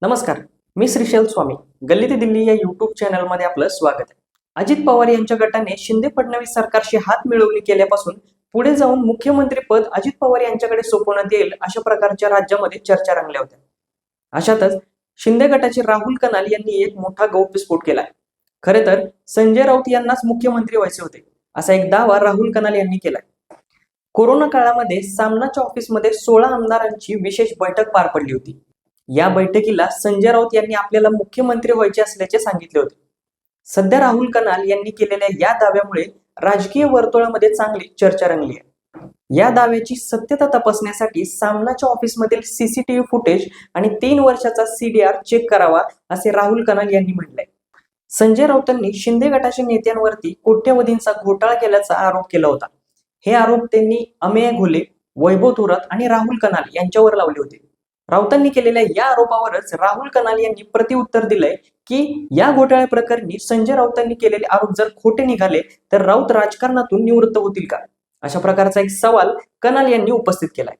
नमस्कार, मी श्रीशैल स्वामी. गल्ली ते दिल्ली या युट्यूब चॅनलमध्ये आपलं स्वागत आहे. अजित पवार यांच्या गटाने शिंदे फडणवीस सरकारशी हात मिळवणी केल्यापासून पुढे जाऊन मुख्यमंत्री पद अजित पवार यांच्याकडे सोपवण्यात येईल अशा प्रकारच्या राज्यामध्ये चर्चा रंगल्या होत्या. अशातच शिंदे गटाचे राहुल कनाल यांनी एक मोठा गौप्यस्फोट केला आहे. खरे तर संजय राऊत यांनाच मुख्यमंत्री व्हायचे होते असा एक दावा राहुल कनाल यांनी केलाय. कोरोना काळामध्ये सामनाच्या ऑफिसमध्ये 16 आमदारांची विशेष बैठक पार पडली होती. या बैठकीला संजय राऊत यांनी आपल्याला मुख्यमंत्री व्हायचे असल्याचे सांगितले होते. सध्या राहुल कनाल यांनी केलेल्या या दाव्यामुळे राजकीय वर्तुळामध्ये चांगली चर्चा रंगली आहे. या दाव्याची सत्यता तपासण्यासाठी सामनाच्या ऑफिसमधील सीसीटीव्ही फुटेज आणि 3 वर्षाचा CDR चेक करावा असे राहुल कनाल यांनी म्हटलंय. संजय राऊतांनी शिंदे गटाच्या नेत्यांवरती कोट्यवधींचा घोटाळा केल्याचा आरोप केला होता. हे आरोप त्यांनी अमेय घोले, वैभव थोरात आणि राहुल कनाल यांच्यावर लावले होते. राऊतांनी केलेल्या या आरोपावरच राहुल कनाल यांनी प्रतिउत्तर दिलंय की या घोटाळ्या प्रकरणी संजय राऊतांनी केलेले आरोप जर खोटे निघाले तर राऊत राजकारणातून निवृत्त होतील का, अशा प्रकारचा एक सवाल कनाल यांनी उपस्थित केलाय.